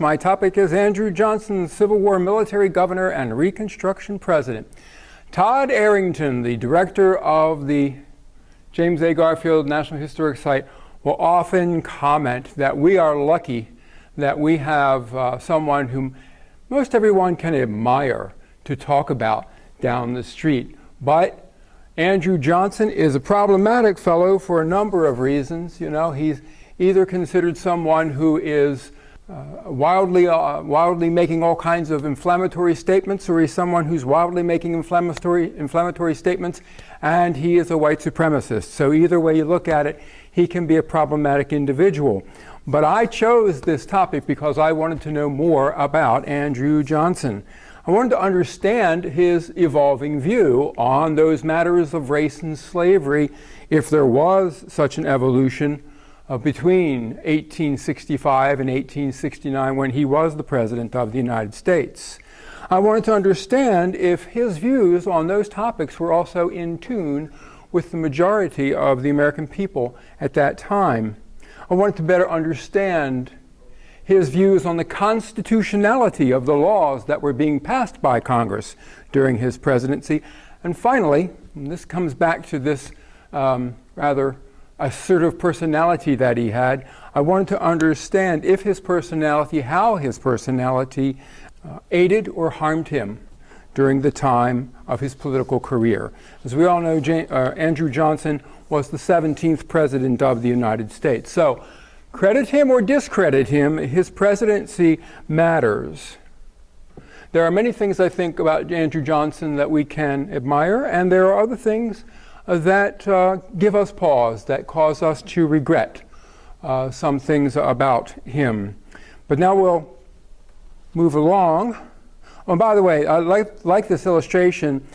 My topic is Andrew Johnson, Civil War military governor and Reconstruction president. Todd Arrington, the director of the James A. Garfield National Historic Site, will often comment that we are lucky that we have someone whom most everyone can admire to talk about down the street. But Andrew Johnson is a problematic fellow for a number of reasons. You know, he's either considered someone who is wildly making all kinds of inflammatory statements, or he's someone who's wildly making inflammatory statements, and he is a white supremacist. So either way you look at it, he can be a problematic individual. But I chose this topic because I wanted to know more about Andrew Johnson. I wanted to understand his evolving view on those matters of race and slavery, if there was such an evolution between 1865 and 1869, when he was the President of the United States. I wanted to understand if his views on those topics were also in tune with the majority of the American people at that time. I wanted to better understand his views on the constitutionality of the laws that were being passed by Congress during his presidency. And finally, and this comes back to this rather assertive personality that he had, I wanted to understand if his personality, how his personality aided or harmed him during the time of his political career. As we all know, Andrew Johnson was the 17th President of the United States. So, credit him or discredit him, his presidency matters. There are many things I think about Andrew Johnson that we can admire, and there are other things that give us pause, that cause us to regret some things about him. But now we'll move along. Oh, by the way, I like this illustration.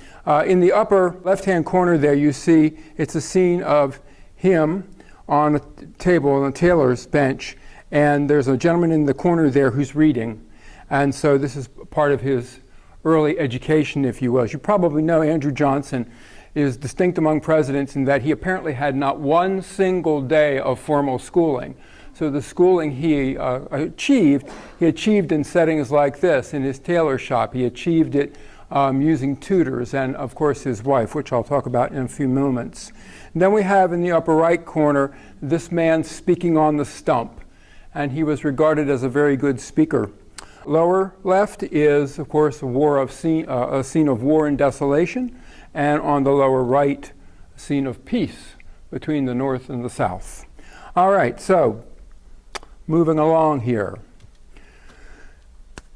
In the upper left-hand corner there, you see it's a scene of him on a table on a tailor's bench, and there's a gentleman in the corner there who's reading. And so this is part of his early education, if you will. As you probably know, Andrew Johnson is distinct among presidents in that he apparently had not one single day of formal schooling. So the schooling he achieved in settings like this, in his tailor shop. He achieved it using tutors and, of course, his wife, which I'll talk about in a few moments. And then we have in the upper right corner this man speaking on the stump, and he was regarded as a very good speaker. Lower left is, of course, a scene of war and desolation, and on the lower right, a scene of peace between the North and the South. All right, so moving along here.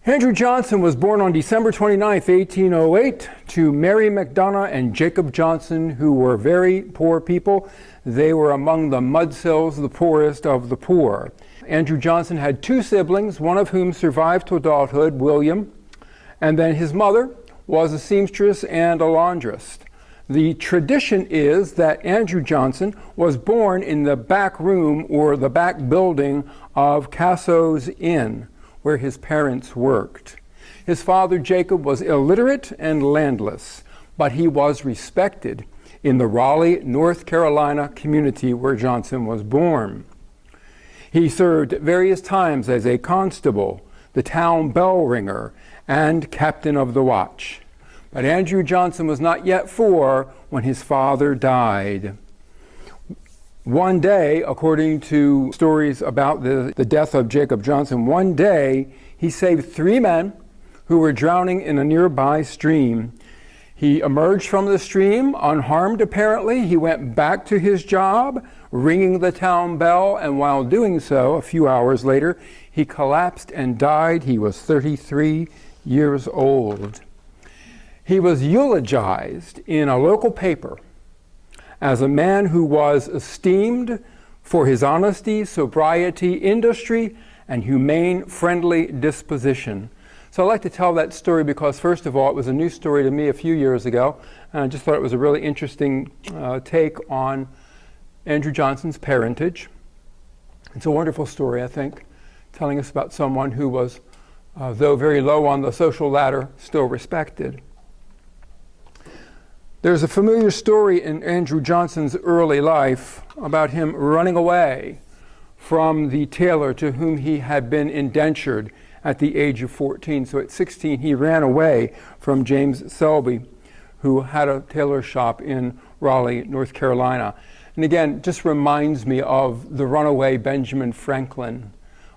Andrew Johnson was born on December 29th, 1808, to Mary McDonough and Jacob Johnson, who were very poor people. They were among the mudsills, the poorest of the poor. Andrew Johnson had two siblings, one of whom survived to adulthood, William, and then his mother was a seamstress and a laundress. The tradition is that Andrew Johnson was born in the back room or the back building of Casso's Inn, where his parents worked. His father, Jacob, was illiterate and landless, but he was respected in the Raleigh, North Carolina community where Johnson was born. He served at various times as a constable, the town bell ringer, and captain of the watch. But Andrew Johnson was not yet 4 when his father died. One day, according to stories about the death of Jacob Johnson, one day he saved 3 men who were drowning in a nearby stream. He emerged from the stream unharmed, apparently. He went back to his job, ringing the town bell, and while doing so, a few hours later, he collapsed and died. He was 33 years old. He was eulogized in a local paper as a man who was esteemed for his honesty, sobriety, industry, and humane, friendly disposition. So I'd like to tell that story because, first of all, it was a new story to me a few years ago, and I just thought it was a really interesting take on Andrew Johnson's parentage. It's a wonderful story, I think, telling us about someone who was, though very low on the social ladder, still respected. There's a familiar story in Andrew Johnson's early life about him running away from the tailor to whom he had been indentured at the age of 14. So at 16, he ran away from James Selby, who had a tailor shop in Raleigh, North Carolina. And again, just reminds me of the runaway Benjamin Franklin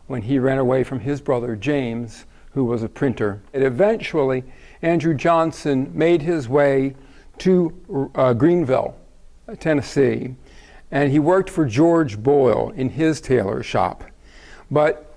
when he ran away from his brother James, who was a printer. And eventually, Andrew Johnson made his way to Greenville, Tennessee, and he worked for George Boyle in his tailor shop. But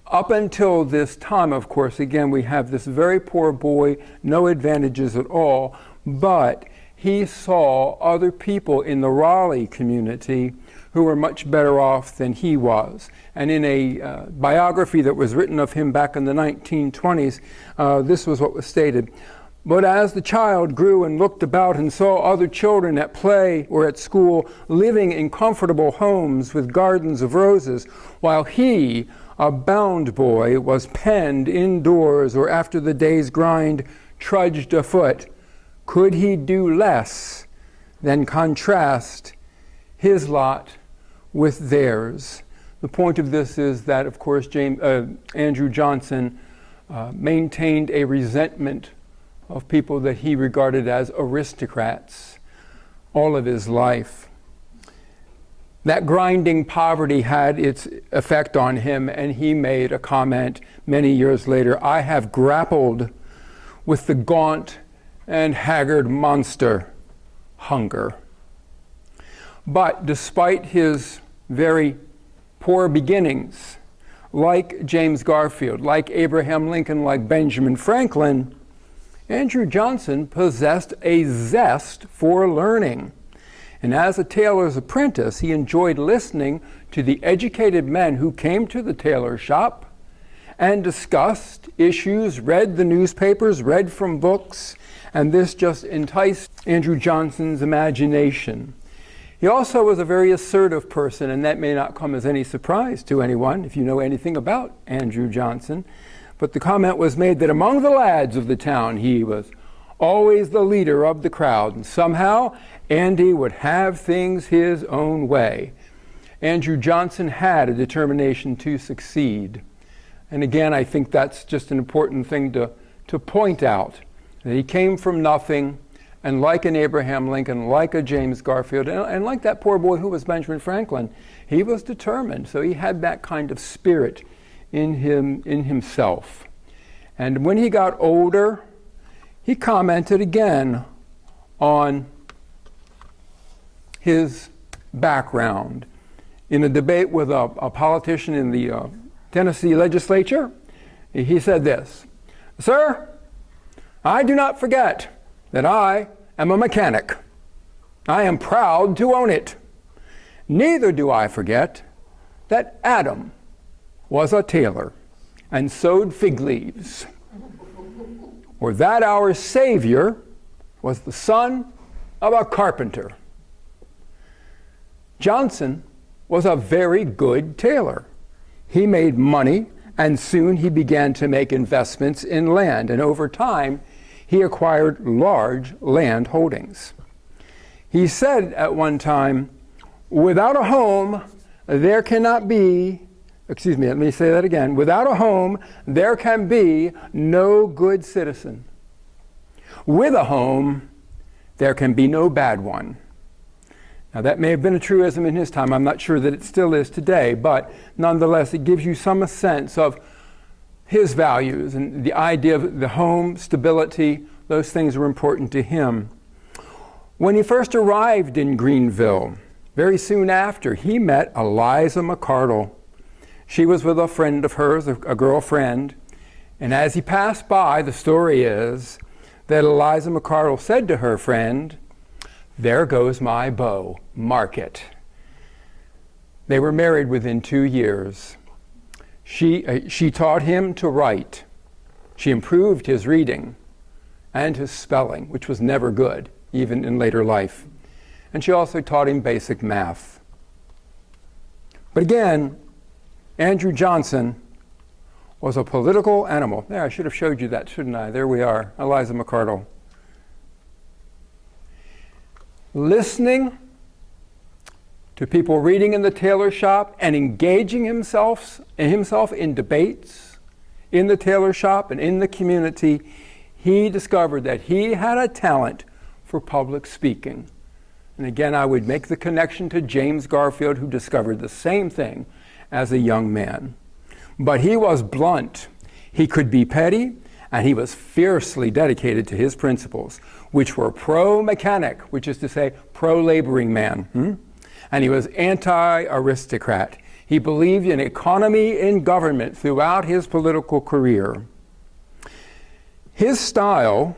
up until this time, of course, again, we have this very poor boy, no advantages at all, but he saw other people in the Raleigh community who were much better off than he was. And in a biography that was written of him back in the 1920s, this was what was stated. But as the child grew and looked about and saw other children at play or at school living in comfortable homes with gardens of roses, while he, a bound boy, was penned indoors or after the day's grind trudged afoot, could he do less than contrast his lot with theirs? The point of this is that, of course, Andrew Johnson maintained a resentment of people that he regarded as aristocrats all of his life. That grinding poverty had its effect on him, and he made a comment many years later, "I have grappled with the gaunt and haggard monster, hunger." But despite his very poor beginnings, like James Garfield, like Abraham Lincoln, like Benjamin Franklin, Andrew Johnson possessed a zest for learning. And as a tailor's apprentice, he enjoyed listening to the educated men who came to the tailor shop and discussed issues, read the newspapers, read from books, and this just enticed Andrew Johnson's imagination. He also was a very assertive person, and that may not come as any surprise to anyone if you know anything about Andrew Johnson. But the comment was made that among the lads of the town, he was always the leader of the crowd, and somehow Andy would have things his own way. Andrew Johnson had a determination to succeed. And again, I think that's just an important thing to point out, that he came from nothing, and like an Abraham Lincoln, like a James Garfield, and like that poor boy who was Benjamin Franklin, he was determined. So he had that kind of spirit in himself. And when he got older, he commented again on his background. In a debate with a politician in the Tennessee legislature, he said this, "Sir, I do not forget that I am a mechanic. I am proud to own it. Neither do I forget that Adam was a tailor and sewed fig leaves, or that our Savior was the son of a carpenter." Johnson was a very good tailor. He made money, and soon he began to make investments in land, and over time he acquired large land holdings. He said at one time, "Without a home, there cannot be," let me say that again. "Without a home, there can be no good citizen. With a home, there can be no bad one." Now that may have been a truism in his time. I'm not sure that it still is today, but nonetheless, it gives you some sense of his values and the idea of the home, stability, those things were important to him. When he first arrived in Greenville, very soon after, he met Eliza McCardle. She was with a friend of hers, a girlfriend, and as he passed by, the story is that Eliza McCardle said to her friend, "There goes my beau, mark it." They were married within 2 years. She taught him to write. She improved his reading and his spelling, which was never good, even in later life. And she also taught him basic math. But again, Andrew Johnson was a political animal. There, I should have showed you that, shouldn't I? There we are, Eliza McCardle. Listening to people reading in the tailor shop and engaging himself in debates in the tailor shop and in the community, he discovered that he had a talent for public speaking. And again, I would make the connection to James Garfield, who discovered the same thing as a young man. But he was blunt. He could be petty, and he was fiercely dedicated to his principles, which were pro-mechanic, which is to say, pro-laboring man. And he was anti-aristocrat. He believed in economy in government throughout his political career. His style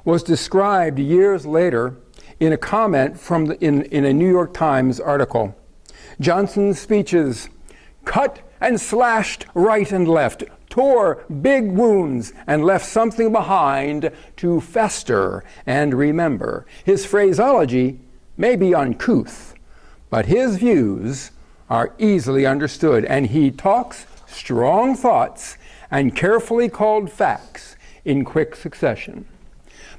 was described years later in a comment from in a New York Times article. Johnson's speeches cut and slashed right and left, tore big wounds, and left something behind to fester and remember. His phraseology may be uncouth, but his views are easily understood, and he talks strong thoughts and carefully called facts in quick succession.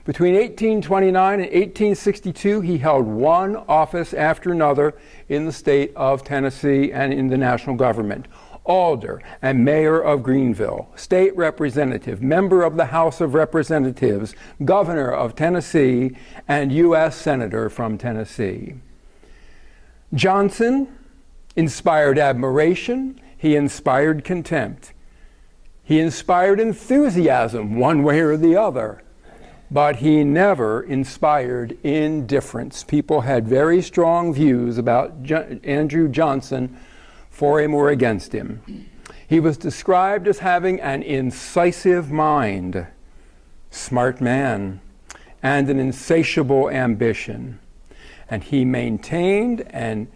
Between 1829 and 1862, he held one office after another in the state of Tennessee and in the national government. Alder and mayor of Greenville, state representative, member of the House of Representatives, governor of Tennessee, and U.S. senator from Tennessee. Johnson inspired admiration, he inspired contempt. He inspired enthusiasm one way or the other, but he never inspired indifference. People had very strong views about Andrew Johnson, for him or against him. He was described as having an incisive mind, smart man, and an insatiable ambition. And he maintained an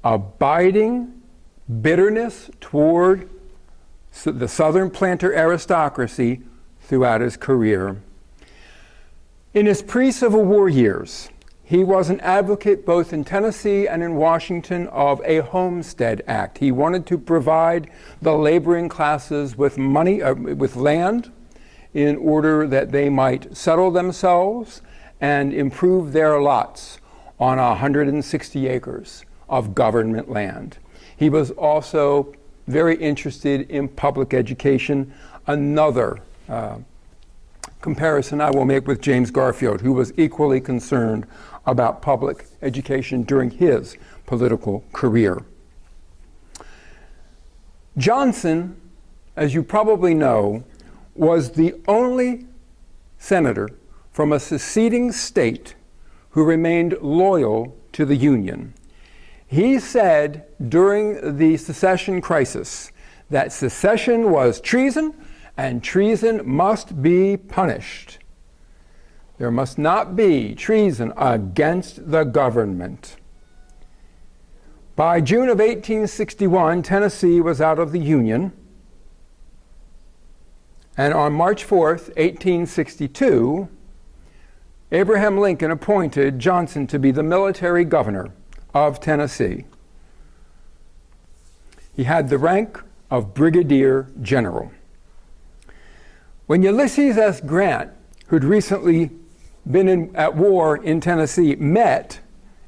abiding bitterness toward the Southern planter aristocracy throughout his career. In his pre-Civil War years, he was an advocate both in Tennessee and in Washington of a Homestead Act. He wanted to provide the laboring classes with money, with land, in order that they might settle themselves and improve their lots on 160 acres of government land. He was also very interested in public education, another comparison I will make with James Garfield, who was equally concerned about public education during his political career. Johnson, as you probably know, was the only senator from a seceding state who remained loyal to the Union. He said during the secession crisis that secession was treason and treason must be punished. There must not be treason against the government. By June of 1861, Tennessee was out of the Union. And on March 4th, 1862, Abraham Lincoln appointed Johnson to be the military governor of Tennessee. He had the rank of brigadier general. When Ulysses S. Grant, who'd recently been at war in Tennessee, met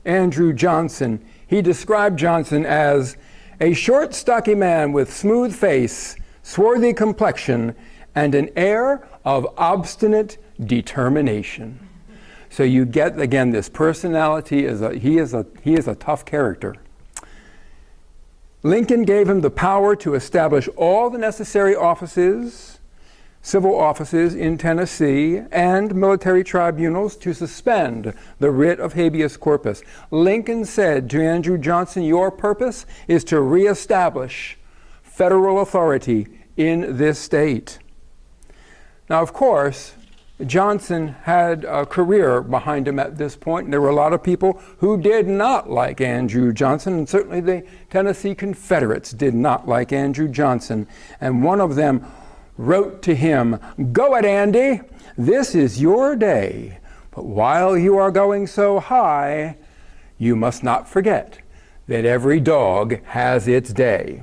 Andrew Johnson, he described Johnson as a short, stocky man with smooth face, swarthy complexion, and an air of obstinate determination. So you get, again, this personality, he is a tough character. Lincoln gave him the power to establish all the necessary offices, civil offices in Tennessee, and military tribunals to suspend the writ of habeas corpus. Lincoln said to Andrew Johnson, your purpose is to reestablish federal authority in this state. Now, of course, Johnson had a career behind him at this point, and there were a lot of people who did not like Andrew Johnson, and certainly the Tennessee Confederates did not like Andrew Johnson. And one of them wrote to him, "Go it, Andy, this is your day. But while you are going so high, you must not forget that every dog has its day.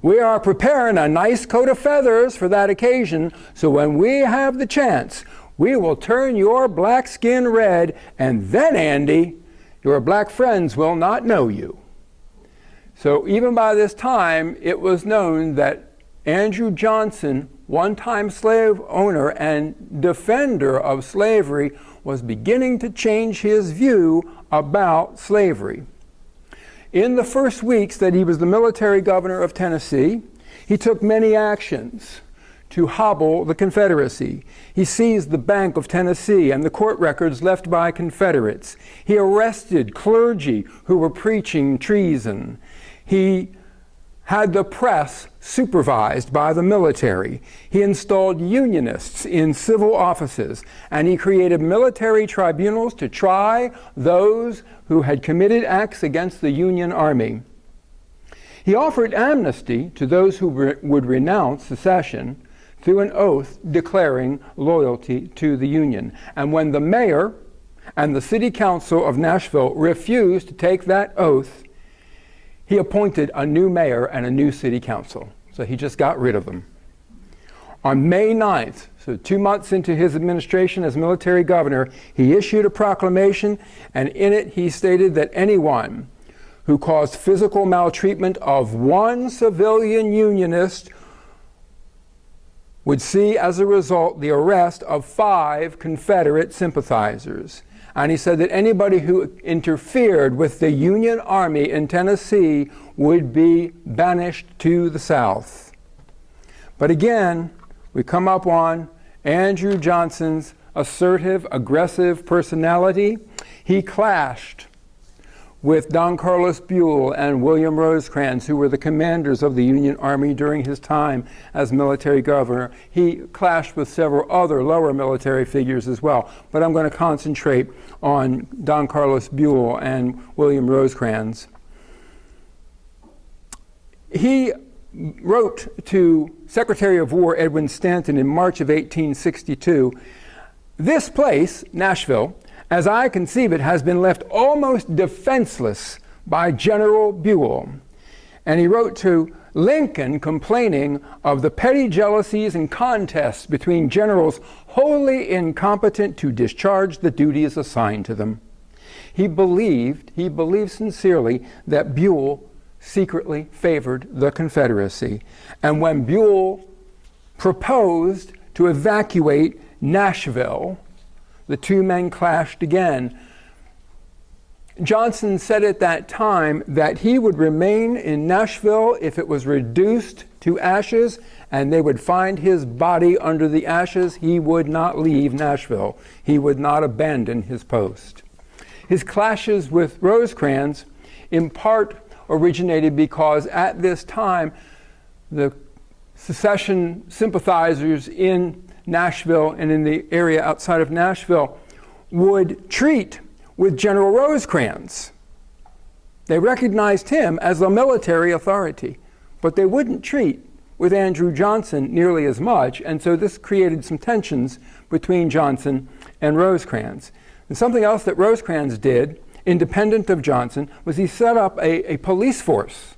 We are preparing a nice coat of feathers for that occasion, so when we have the chance, we will turn your black skin red, and then, Andy, your black friends will not know you." So even by this time, it was known that Andrew Johnson one-time slave owner and defender of slavery, was beginning to change his view about slavery. In the first weeks that he was the military governor of Tennessee, he took many actions to hobble the Confederacy. He seized the Bank of Tennessee and the court records left by Confederates. He arrested clergy who were preaching treason. He had the press supervised by the military. He installed unionists in civil offices, and he created military tribunals to try those who had committed acts against the Union Army. He offered amnesty to those who would renounce secession through an oath declaring loyalty to the Union. And when the mayor and the city council of Nashville refused to take that oath, he appointed a new mayor and a new city council. So he just got rid of them. On May 9th, so 2 months into his administration as military governor, he issued a proclamation, and in it he stated that anyone who caused physical maltreatment of one civilian unionist would see as a result the arrest of 5 Confederate sympathizers. And he said that anybody who interfered with the Union Army in Tennessee would be banished to the South. But again, we come up on Andrew Johnson's assertive, aggressive personality. He clashed with Don Carlos Buell and William Rosecrans, who were the commanders of the Union Army during his time as military governor. He clashed with several other lower military figures as well, but I'm going to concentrate on Don Carlos Buell and William Rosecrans. He wrote to Secretary of War Edwin Stanton in March of 1862, "This place, Nashville, as I conceive it, has been left almost defenseless by General Buell." And he wrote to Lincoln complaining of the petty jealousies and contests between generals wholly incompetent to discharge the duties assigned to them. He believed sincerely that Buell secretly favored the Confederacy. And when Buell proposed to evacuate Nashville, the two men clashed again. Johnson said at that time that he would remain in Nashville if it was reduced to ashes and they would find his body under the ashes. He would not leave Nashville. He would not abandon his post. His clashes with Rosecrans in part originated because at this time the secession sympathizers in Nashville and in the area outside of Nashville would treat with General Rosecrans. They recognized him as a military authority, but they wouldn't treat with Andrew Johnson nearly as much, and so this created some tensions between Johnson and Rosecrans. And something else that Rosecrans did, independent of Johnson, was he set up a police force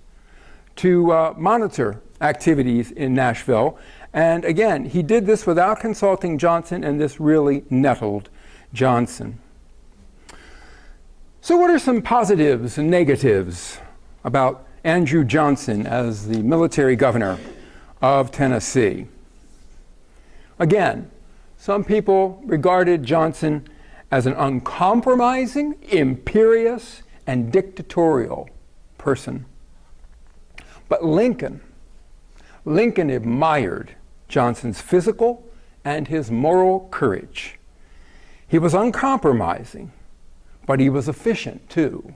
to monitor activities in Nashville. And again, he did this without consulting Johnson, and this really nettled Johnson. So what are some positives and negatives about Andrew Johnson as the military governor of Tennessee? Again, some people regarded Johnson as an uncompromising, imperious, and dictatorial person. But Lincoln admired Johnson's physical and his moral courage. He was uncompromising, but he was efficient too,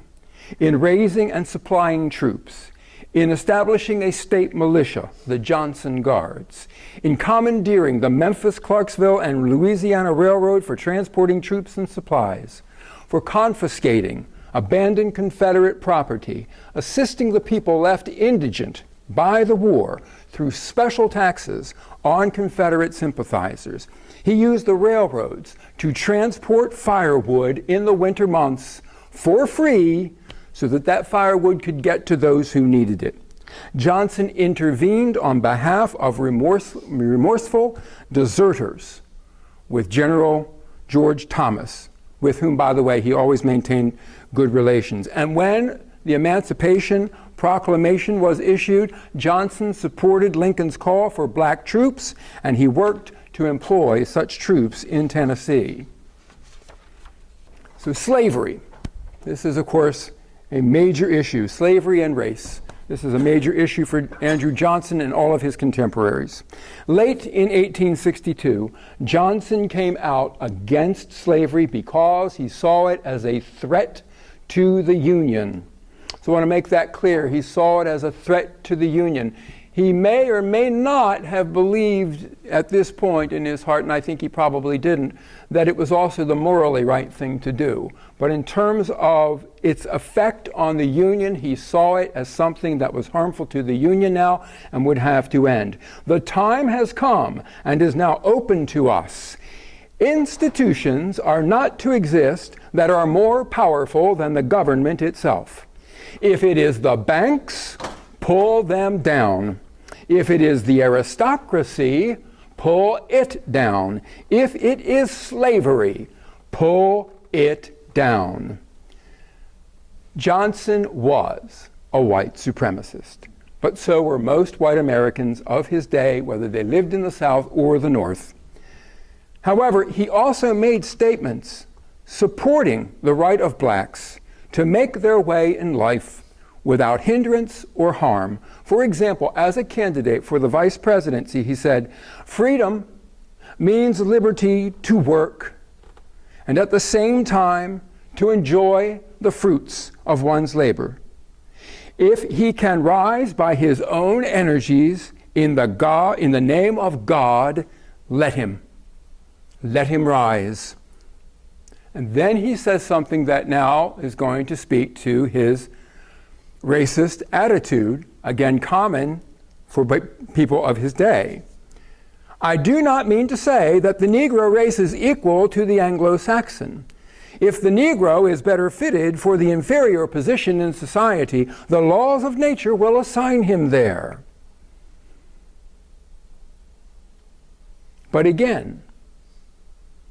in raising and supplying troops, in establishing a state militia, the Johnson Guards, in commandeering the Memphis, Clarksville, and Louisiana Railroad for transporting troops and supplies, for confiscating abandoned Confederate property, assisting the people left indigent by the war through special taxes on Confederate sympathizers. He used the railroads to transport firewood in the winter months for free so that that firewood could get to those who needed it. Johnson intervened on behalf of remorseful deserters with General George Thomas, with whom, by the way, he always maintained good relations. And when the Emancipation proclamation was issued, Johnson supported Lincoln's call for black troops, and he worked to employ such troops in Tennessee. So slavery. This is, of course, a major issue, slavery and race. This is a major issue for Andrew Johnson and all of his contemporaries. Late in 1862, Johnson came out against slavery because he saw it as a threat to the Union. So I want to make that clear. He saw it as a threat to the Union. He may or may not have believed at this point in his heart, and I think he probably didn't, that it was also the morally right thing to do. But in terms of its effect on the Union, he saw it as something that was harmful to the Union now and would have to end. The time has come and is now open to us. Institutions are not to exist that are more powerful than the government itself. If it is the banks, pull them down. If it is the aristocracy, pull it down. If it is slavery, pull it down. Johnson was a white supremacist, but so were most white Americans of his day, whether they lived in the South or the North. However, he also made statements supporting the right of blacks to make their way in life without hindrance or harm. For example, as a candidate for the vice presidency, he said, "Freedom means liberty to work and at the same time to enjoy the fruits of one's labor. If he can rise by his own energies in the name of God, let him rise." And then he says something that now is going to speak to his racist attitude, again common for people of his day. "I do not mean to say that the Negro race is equal to the Anglo-Saxon. If the Negro is better fitted for the inferior position in society, the laws of nature will assign him there." But again,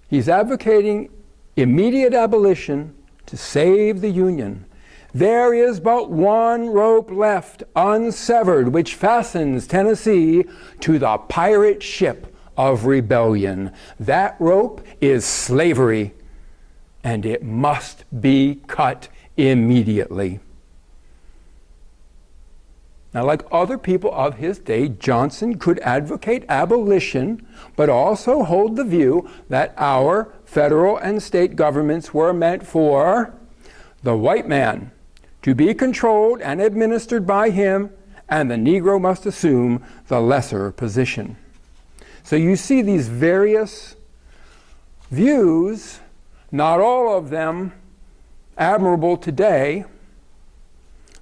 he's advocating immediate abolition to save the Union. "There is but one rope left unsevered which fastens Tennessee to the pirate ship of rebellion. That rope is slavery, and it must be cut immediately." Now, like other people of his day, Johnson could advocate abolition, but also hold the view that our federal and state governments were meant for the white man, to be controlled and administered by him, and the Negro must assume the lesser position. So you see these various views, not all of them admirable today,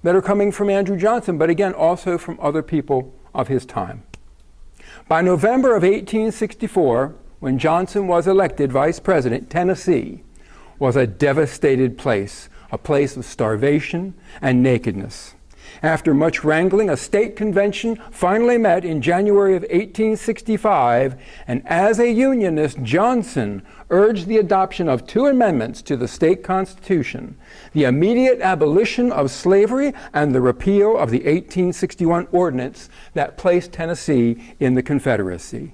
that are coming from Andrew Johnson, but again, also from other people of his time. By November of 1864, when Johnson was elected vice president, Tennessee was a devastated place, a place of starvation and nakedness. After much wrangling, a state convention finally met in January of 1865, and as a Unionist, Johnson urged the adoption of 2 amendments to the state constitution: the immediate abolition of slavery and the repeal of the 1861 ordinance that placed Tennessee in the Confederacy.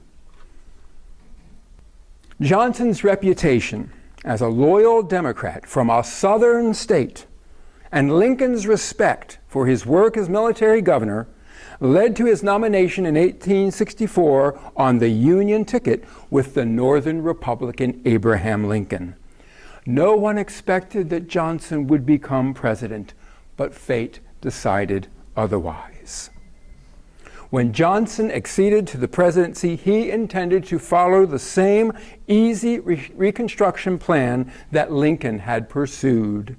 Johnson's reputation as a loyal Democrat from a southern state and Lincoln's respect for his work as military governor led to his nomination in 1864 on the Union ticket with the Northern Republican Abraham Lincoln. No one expected that Johnson would become president, but fate decided otherwise. When Johnson acceded to the presidency, he intended to follow the same easy Reconstruction plan that Lincoln had pursued.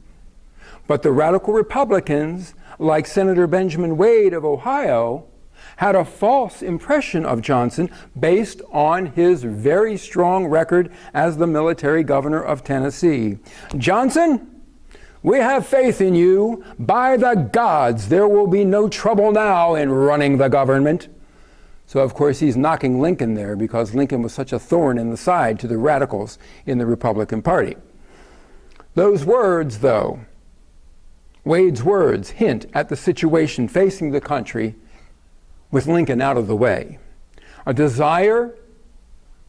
But the radical Republicans, like Senator Benjamin Wade of Ohio, had a false impression of Johnson based on his very strong record as the military governor of Tennessee. "Johnson, we have faith in you. By the gods, there will be no trouble now in running the government." So, of course, he's knocking Lincoln there because Lincoln was such a thorn in the side to the radicals in the Republican Party. Those words, though, Wade's words hint at the situation facing the country with Lincoln out of the way. A desire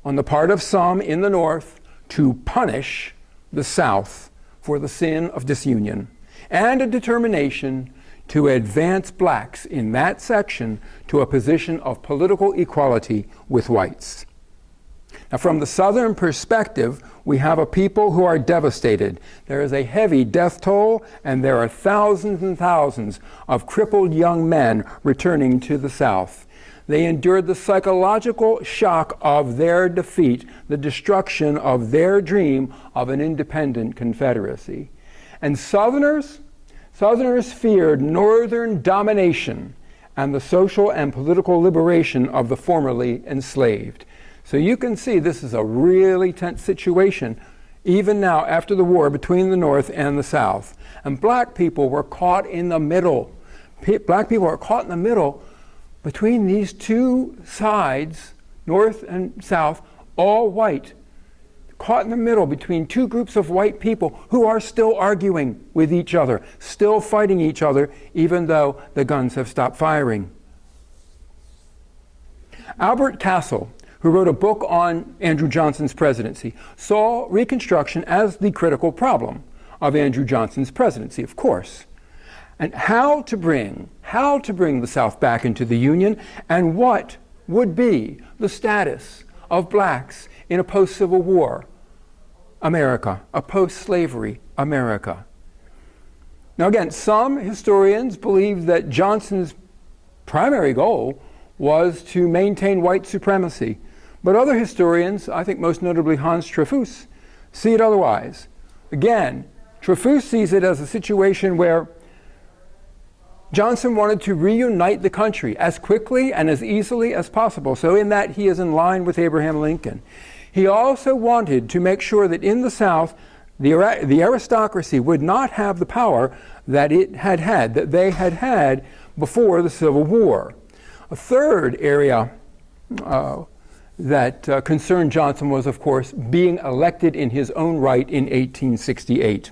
on the part of some in the North to punish the South for the sin of disunion, and a determination to advance blacks in that section to a position of political equality with whites. Now, from the Southern perspective, we have a people who are devastated. There is a heavy death toll, and there are thousands and thousands of crippled young men returning to the South. They endured the psychological shock of their defeat, the destruction of their dream of an independent Confederacy. And Southerners feared Northern domination and the social and political liberation of the formerly enslaved. So you can see this is a really tense situation, even now after the war, between the North and the South. And black people were caught in the middle. Black people are caught in the middle between these two sides, North and South, all white, caught in the middle between two groups of white people who are still arguing with each other, still fighting each other, even though the guns have stopped firing. Albert Castle, who wrote a book on Andrew Johnson's presidency, saw Reconstruction as the critical problem of Andrew Johnson's presidency, of course. And how to bring the South back into the Union, and what would be the status of blacks in a post-Civil War America, a post-slavery America. Now again, some historians believe that Johnson's primary goal was to maintain white supremacy, but other historians, I think most notably Hans Trefus, see it otherwise. Again, Trefus sees it as a situation where Johnson wanted to reunite the country as quickly and as easily as possible. So in that, he is in line with Abraham Lincoln. He also wanted to make sure that in the South, the aristocracy would not have the power that they had had before the Civil War. A third area that concerned Johnson was, of course, being elected in his own right in 1868.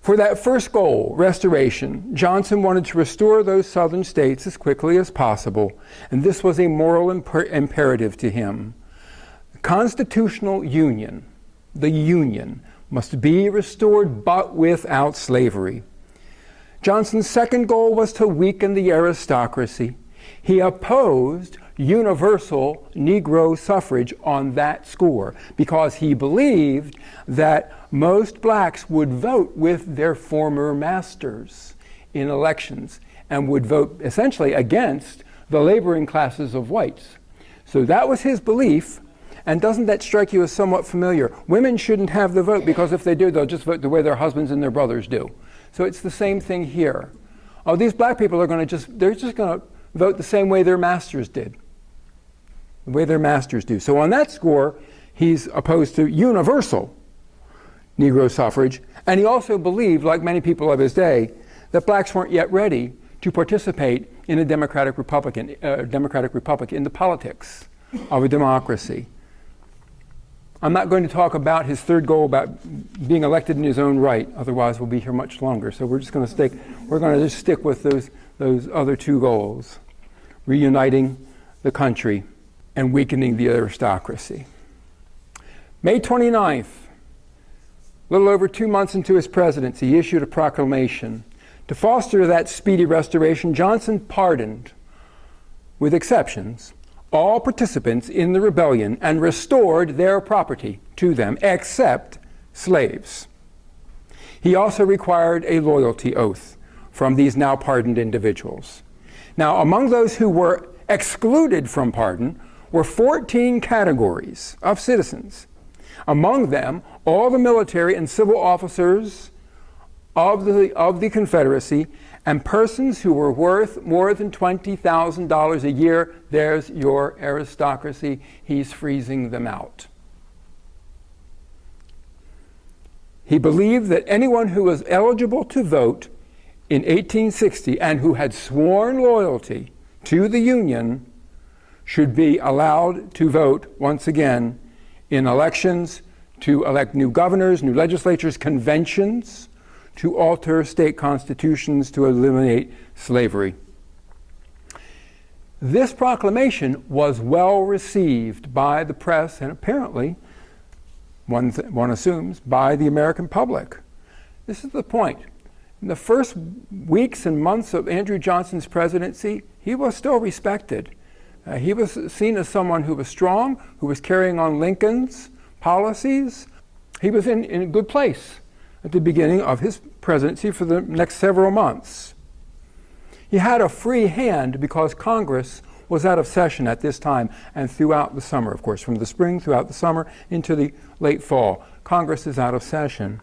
For that first goal, restoration, Johnson wanted to restore those southern states as quickly as possible, and this was a moral imperative to him. The constitutional union, the Union, must be restored but without slavery. Johnson's second goal was to weaken the aristocracy. He opposed universal Negro suffrage on that score because he believed that most blacks would vote with their former masters in elections and would vote essentially against the laboring classes of whites. So that was his belief, and doesn't that strike you as somewhat familiar? Women shouldn't have the vote because if they do, they'll just vote the way their husbands and their brothers do. So it's the same thing here. Oh, these black people are going to they're just going to vote the same way their masters did. The way their masters do. So on that score, he's opposed to universal Negro suffrage, and he also believed, like many people of his day, that blacks weren't yet ready to participate in a democratic republic, in the politics of a democracy. I'm not going to talk about his third goal about being elected in his own right, otherwise we'll be here much longer. So we're going to just stick with those other two goals, reuniting the country and weakening the aristocracy. May 29th, a little over 2 months into his presidency, he issued a proclamation. To foster that speedy restoration, Johnson pardoned, with exceptions, all participants in the rebellion and restored their property to them, except slaves. He also required a loyalty oath from these now pardoned individuals. Now, among those who were excluded from pardon were 14 categories of citizens. Among them, all the military and civil officers of the Confederacy and persons who were worth more than $20,000 a year. There's your aristocracy. He's freezing them out. He believed that anyone who was eligible to vote in 1860 and who had sworn loyalty to the Union should be allowed to vote once again in elections to elect new governors, new legislatures, conventions, to alter state constitutions to eliminate slavery. This proclamation was well received by the press and apparently, one assumes, by the American public. This is the point. In the first weeks and months of Andrew Johnson's presidency, he was still respected. He was seen as someone who was strong, who was carrying on Lincoln's policies. He was in a good place at the beginning of his presidency for the next several months. He had a free hand because Congress was out of session at this time and throughout the summer, of course, from the spring throughout the summer into the late fall. Congress is out of session.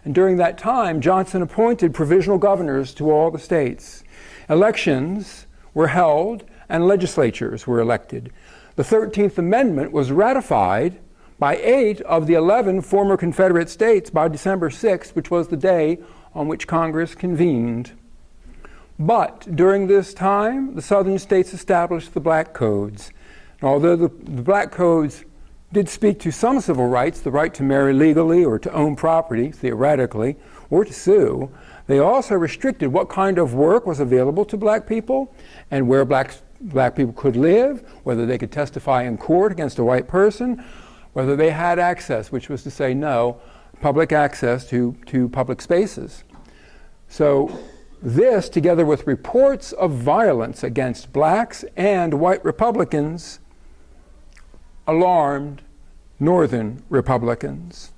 And during that time, Johnson appointed provisional governors to all the states. Elections were held and legislatures were elected. The 13th Amendment was ratified by 8 of the 11 former Confederate states by December 6th, which was the day on which Congress convened. But during this time, the southern states established the Black Codes. And although the Black Codes did speak to some civil rights, the right to marry legally or to own property, theoretically, or to sue, they also restricted what kind of work was available to black people and where black people could live, whether they could testify in court against a white person, whether they had access, which was to say no, public access to public spaces. So this, together with reports of violence against blacks and white Republicans, alarmed Northern Republicans.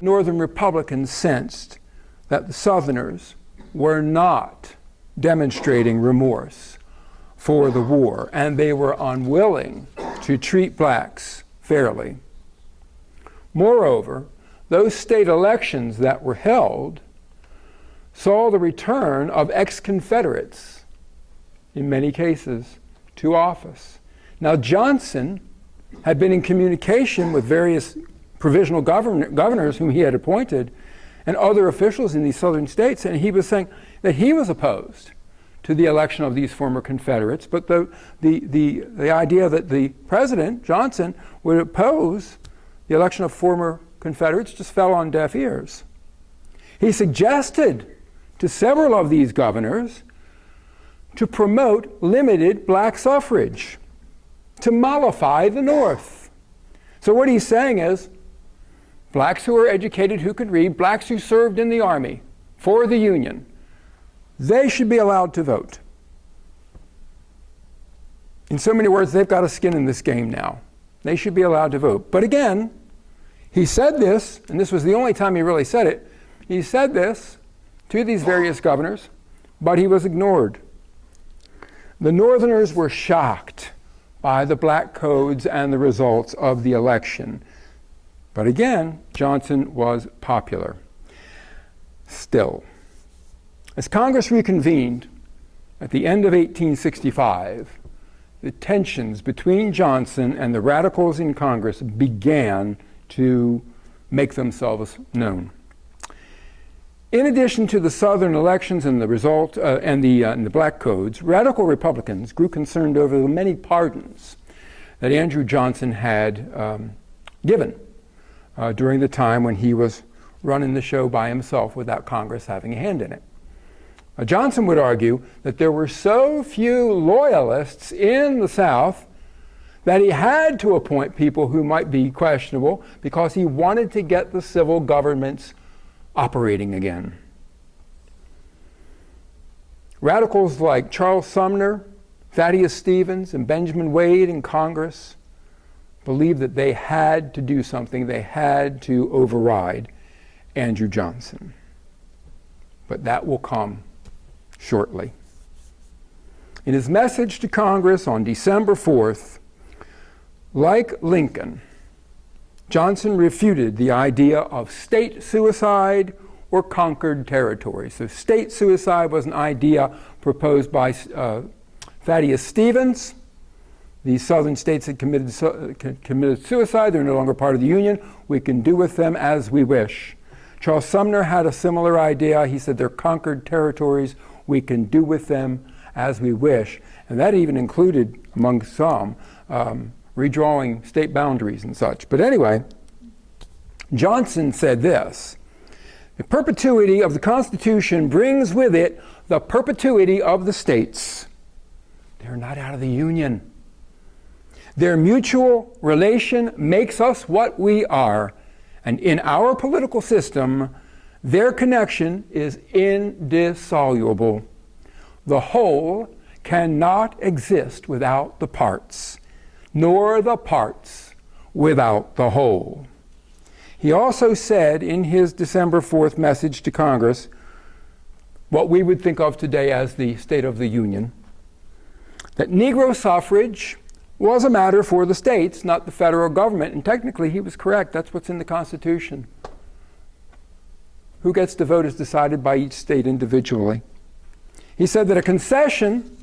Northern Republicans sensed that the Southerners were not demonstrating remorse for the war, and they were unwilling to treat blacks fairly. Moreover, those state elections that were held saw the return of ex-Confederates, in many cases, to office. Now, Johnson had been in communication with various provisional governors whom he had appointed and other officials in these southern states, and he was saying that he was opposed to the election of these former Confederates, but the idea that the president, Johnson, would oppose the election of former Confederates just fell on deaf ears. He suggested to several of these governors to promote limited black suffrage, to mollify the North. So what he's saying is, blacks who are educated, who can read, blacks who served in the army for the Union, they should be allowed to vote. In so many words, they've got a skin in this game now. They should be allowed to vote. But again, he said this, and this was the only time he really said it, he said this to these various governors, but he was ignored. The Northerners were shocked by the Black Codes and the results of the election. But again, Johnson was popular. Still, as Congress reconvened at the end of 1865, the tensions between Johnson and the radicals in Congress began to make themselves known. In addition to the Southern elections and the result and the Black Codes, radical Republicans grew concerned over the many pardons that Andrew Johnson had given during the time when he was running the show by himself without Congress having a hand in it. Johnson would argue that there were so few loyalists in the South that he had to appoint people who might be questionable because he wanted to get the civil governments operating again. Radicals like Charles Sumner, Thaddeus Stevens, and Benjamin Wade in Congress believed that they had to do something. They had to override Andrew Johnson. But that will come shortly. In his message to Congress on December 4th, like Lincoln, Johnson refuted the idea of state suicide or conquered territory. So state suicide was an idea proposed by Thaddeus Stevens. These southern states had committed suicide. They're no longer part of the Union. We can do with them as we wish. Charles Sumner had a similar idea. He said they're conquered territories. We can do with them as we wish. And that even included, among some, redrawing state boundaries and such. But anyway, Johnson said this, The perpetuity of the Constitution brings with it the perpetuity of the states. They're not out of the Union. Their mutual relation makes us what we are, and in our political system, their connection is indissoluble. The whole cannot exist without the parts, nor the parts without the whole. He also said in his December 4th message to Congress, what we would think of today as the State of the Union, that Negro suffrage was a matter for the states, not the federal government. And technically, he was correct. That's what's in the Constitution. Who gets to vote is decided by each state individually. He said that a concession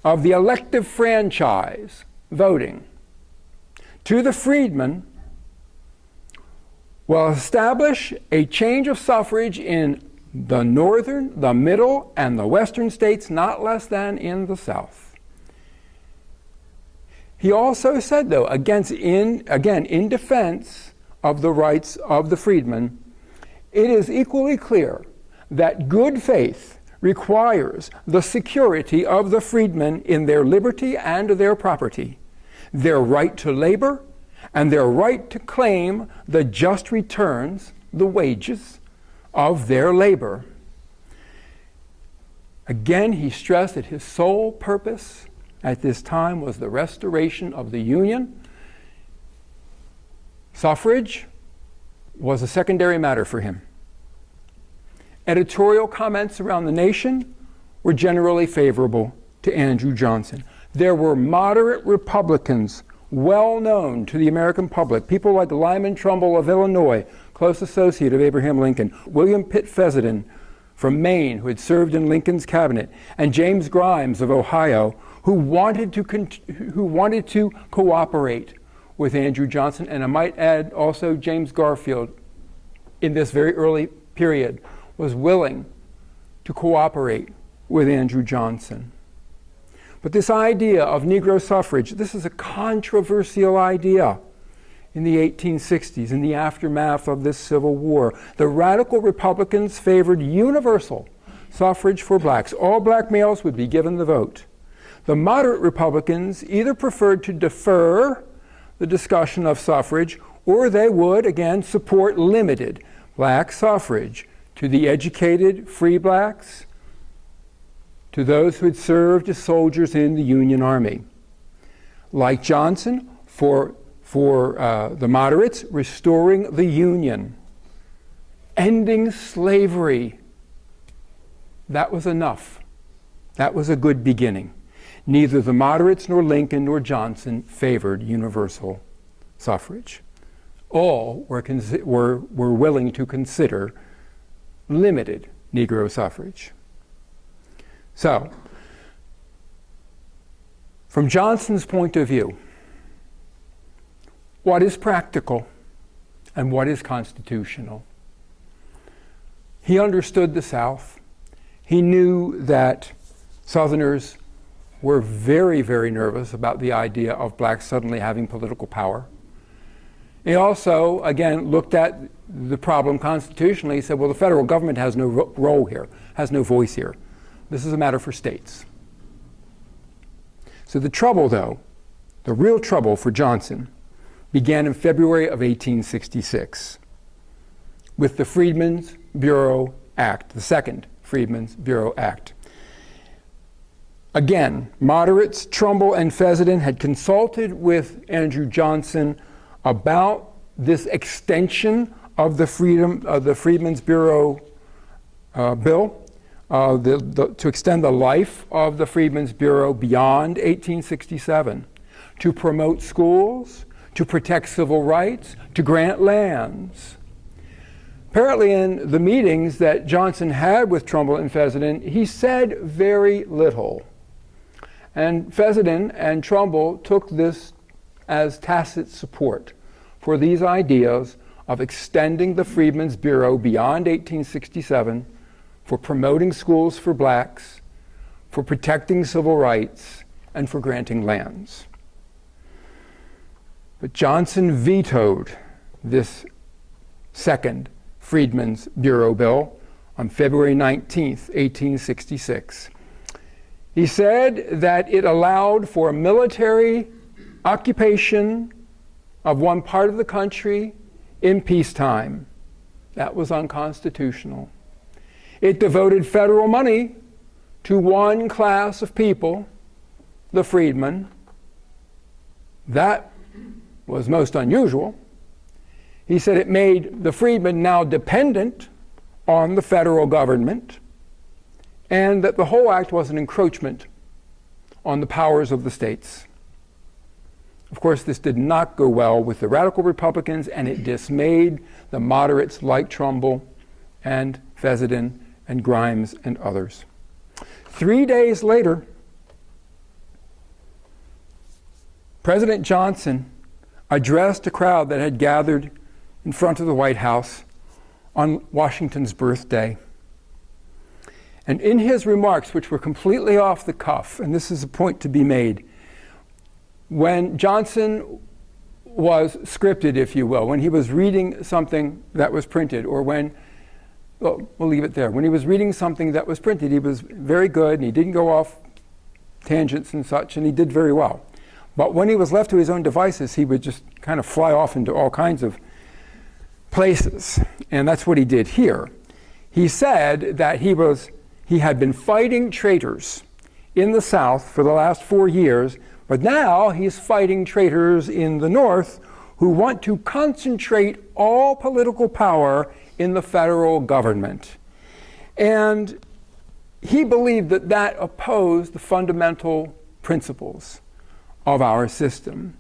of the elective franchise voting to the freedmen will establish a change of suffrage in the northern, the middle, and the western states, not less than in the South. He also said, though, in defense of the rights of the freedmen, it is equally clear that good faith requires the security of the freedmen in their liberty and their property, their right to labor, and their right to claim the just returns, the wages, of their labor. Again, he stressed that his sole purpose at this time was the restoration of the Union. Suffrage was a secondary matter for him. Editorial comments around the nation were generally favorable to Andrew Johnson. There were moderate Republicans well known to the American public, people like Lyman Trumbull of Illinois, close associate of Abraham Lincoln, William Pitt Fessenden from Maine, who had served in Lincoln's cabinet, and James Grimes of Ohio, who wanted to cooperate with Andrew Johnson. And I might add also James Garfield, in this very early period, was willing to cooperate with Andrew Johnson. But this idea of Negro suffrage, this is a controversial idea in the 1860s, in the aftermath of this Civil War. The radical Republicans favored universal suffrage for blacks. All black males would be given the vote. The moderate Republicans either preferred to defer the discussion of suffrage, or they would, again, support limited black suffrage to the educated free blacks, to those who had served as soldiers in the Union Army. Like Johnson, for the moderates, restoring the Union, ending slavery, that was enough. That was a good beginning. Neither the moderates nor Lincoln nor Johnson favored universal suffrage. All were willing to consider limited Negro suffrage. So, from Johnson's point of view, what is practical and what is constitutional? He understood the South. He knew that Southerners were very, very nervous about the idea of blacks suddenly having political power. He also, again, looked at the problem constitutionally. He said, well, the federal government has no role here, has no voice here. This is a matter for states. So the trouble, though, the real trouble for Johnson began in February of 1866 with the Freedmen's Bureau Act, the Second Freedmen's Bureau Act. Again, moderates Trumbull and Fessenden had consulted with Andrew Johnson about this extension of the Freedmen's Bureau bill, to extend the life of the Freedmen's Bureau beyond 1867, to promote schools, to protect civil rights, to grant lands. Apparently in the meetings that Johnson had with Trumbull and Fessenden, he said very little. And Fessenden and Trumbull took this as tacit support for these ideas of extending the Freedmen's Bureau beyond 1867, for promoting schools for blacks, for protecting civil rights, and for granting lands. But Johnson vetoed this second Freedmen's Bureau Bill on February 19th, 1866. He said that it allowed for military occupation of one part of the country in peacetime. That was unconstitutional. It devoted federal money to one class of people, the freedmen. That was most unusual. He said it made the freedmen now dependent on the federal government, and that the whole act was an encroachment on the powers of the states. Of course, this did not go well with the radical Republicans, and it dismayed the moderates like Trumbull and Fessenden and Grimes and others. 3 days later, President Johnson addressed a crowd that had gathered in front of the White House on Washington's birthday. And in his remarks, which were completely off the cuff, and this is a point to be made, when Johnson was scripted, if you will, when he was reading something that was printed, or when, well, we'll leave it there. When he was reading something that was printed, he was very good, and he didn't go off tangents and such, and he did very well. But when he was left to his own devices, he would just kind of fly off into all kinds of places. And that's what he did here. He said that he had been fighting traitors in the South for the last 4 years, but now he's fighting traitors in the North who want to concentrate all political power in the federal government. And he believed that that opposed the fundamental principles of our system.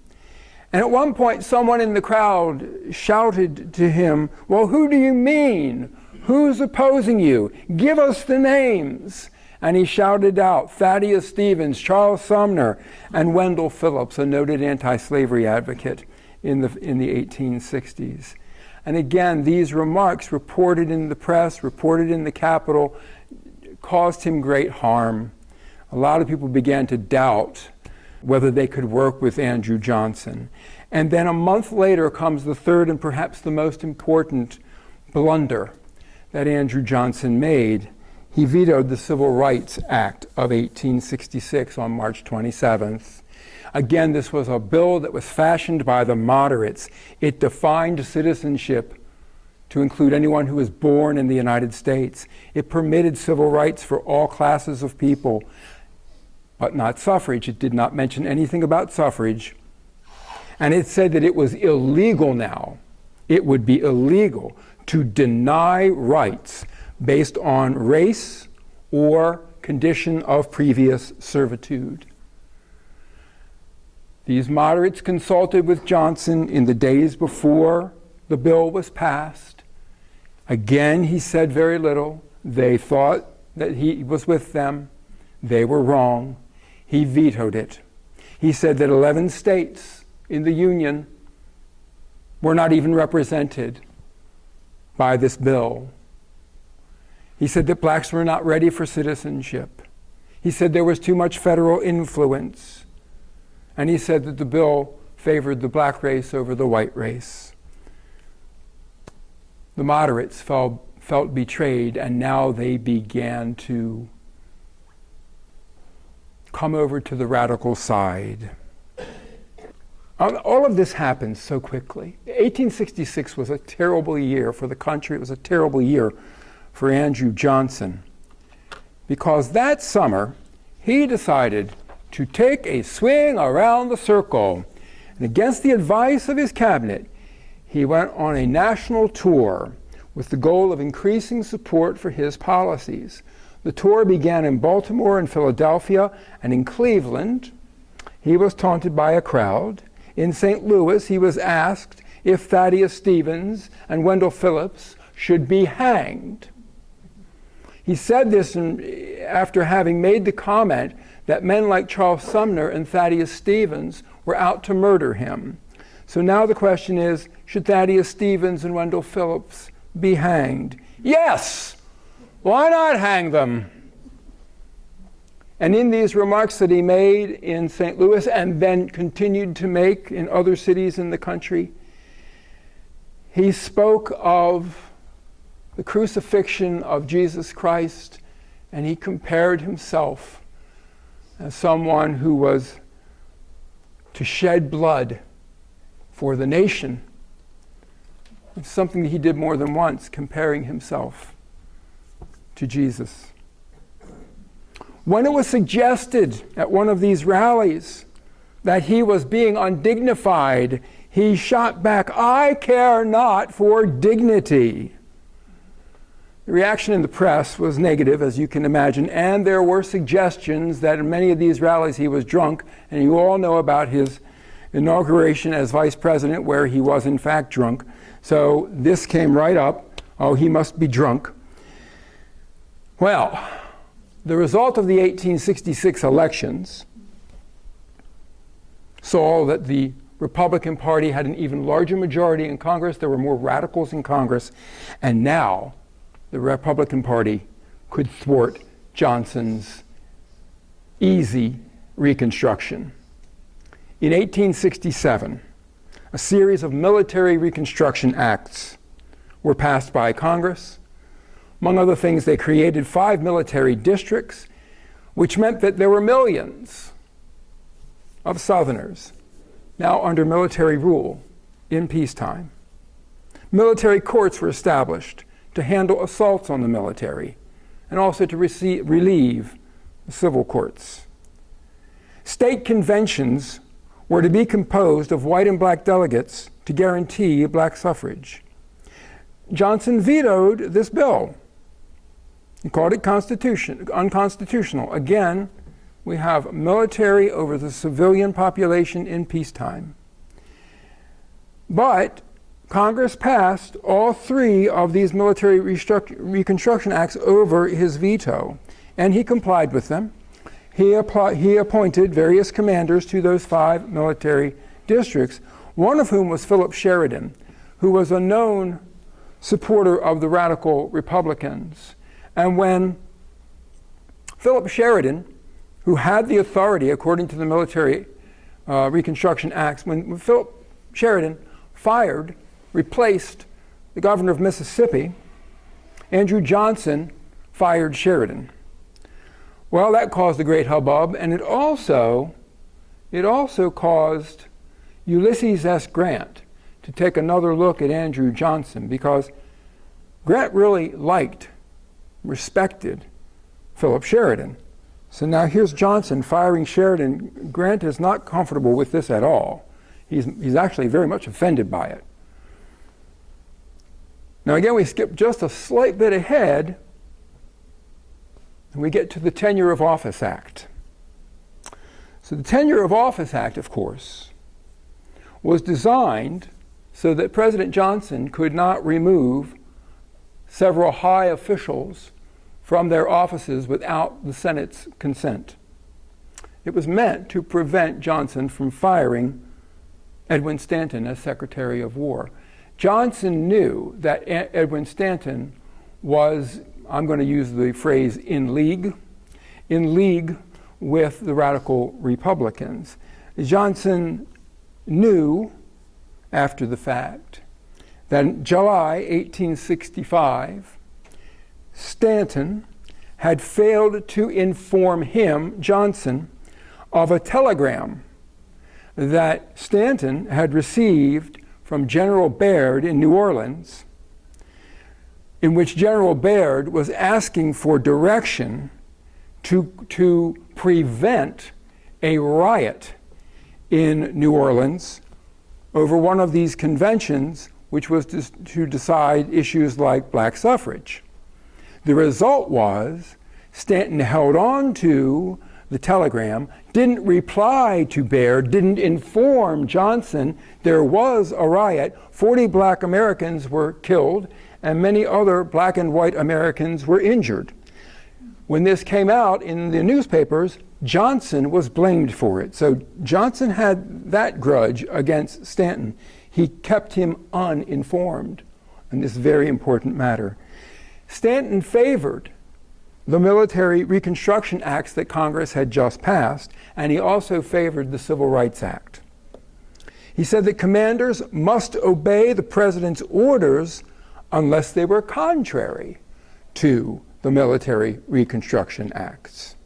And at one point, someone in the crowd shouted to him, "Well, who do you mean? Who's opposing you? Give us the names." And he shouted out Thaddeus Stevens, Charles Sumner, and Wendell Phillips, a noted anti-slavery advocate in the 1860s. And again, these remarks reported in the press, reported in the Capitol, caused him great harm. A lot of people began to doubt whether they could work with Andrew Johnson. And then a month later comes the third and perhaps the most important blunder that Andrew Johnson made. He vetoed the Civil Rights Act of 1866 on March 27th. Again, this was a bill that was fashioned by the moderates. It defined citizenship to include anyone who was born in the United States. It permitted civil rights for all classes of people, but not suffrage. It did not mention anything about suffrage. And it said that it was illegal now. It would be illegal to deny rights based on race or condition of previous servitude. These moderates consulted with Johnson in the days before the bill was passed. Again, he said very little. They thought that he was with them. They were wrong. He vetoed it. He said that 11 states in the Union were not even represented by this bill. He said that blacks were not ready for citizenship. He said there was too much federal influence. And he said that the bill favored the black race over the white race. The moderates felt betrayed, and now they began to come over to the radical side. All of this happened so quickly. 1866 was a terrible year for the country. It was a terrible year for Andrew Johnson, because that summer he decided to take a swing around the circle. And against the advice of his cabinet, he went on a national tour with the goal of increasing support for his policies. The tour began in Baltimore and Philadelphia, and in Cleveland, he was taunted by a crowd. In St. Louis, he was asked if Thaddeus Stevens and Wendell Phillips should be hanged. He said this after having made the comment that men like Charles Sumner and Thaddeus Stevens were out to murder him. So now the question is, should Thaddeus Stevens and Wendell Phillips be hanged? Yes! Why not hang them? And in these remarks that he made in St. Louis and then continued to make in other cities in the country, he spoke of the crucifixion of Jesus Christ, and he compared himself as someone who was to shed blood for the nation. It's something that he did more than once, comparing himself to Jesus. When it was suggested at one of these rallies that he was being undignified, he shot back, "I care not for dignity." The reaction in the press was negative, as you can imagine, and there were suggestions that in many of these rallies he was drunk, and you all know about his inauguration as vice president where he was in fact drunk. So this came right up. Oh, he must be drunk. Well, the result of the 1866 elections saw that the Republican Party had an even larger majority in Congress. There were more radicals in Congress, and now the Republican Party could thwart Johnson's easy Reconstruction. In 1867, a series of military Reconstruction acts were passed by Congress. Among other things, they created 5 military districts, which meant that there were millions of Southerners now under military rule in peacetime. Military courts were established to handle assaults on the military and also to relieve the civil courts. State conventions were to be composed of white and black delegates to guarantee black suffrage. Johnson vetoed this bill. He called it unconstitutional. Again, we have military over the civilian population in peacetime. But Congress passed all 3 of these military Reconstruction acts over his veto, and he complied with them. He appointed various commanders to those 5 military districts, one of whom was Philip Sheridan, who was a known supporter of the radical Republicans. And when Philip Sheridan, who had the authority according to the military Reconstruction Acts, when Philip Sheridan replaced the governor of Mississippi, Andrew Johnson fired Sheridan. Well, that caused a great hubbub, and it also caused Ulysses S. Grant to take another look at Andrew Johnson, because Grant really respected Philip Sheridan. So now here's Johnson firing Sheridan. Grant is not comfortable with this at all. He's actually very much offended by it. Now again, we skip just a slight bit ahead, and we get to the Tenure of Office Act. So the Tenure of Office Act, of course, was designed so that President Johnson could not remove several high officials from their offices without the Senate's consent. It was meant to prevent Johnson from firing Edwin Stanton as Secretary of War. Johnson knew that Edwin Stanton was, I'm going to use the phrase, in league with the radical Republicans. Johnson knew, after the fact, that in July 1865, Stanton had failed to inform him, Johnson, of a telegram that Stanton had received from General Baird in New Orleans, in which General Baird was asking for direction to prevent a riot in New Orleans over one of these conventions, which was to decide issues like black suffrage. The result was Stanton held on to the telegram, didn't reply to Baird, didn't inform Johnson there was a riot. 40 black Americans were killed, and many other black and white Americans were injured. When this came out in the newspapers, Johnson was blamed for it. So Johnson had that grudge against Stanton. He kept him uninformed on this very important matter. Stanton favored the military Reconstruction Acts that Congress had just passed, and he also favored the Civil Rights Act. He said that commanders must obey the president's orders unless they were contrary to the military Reconstruction Acts.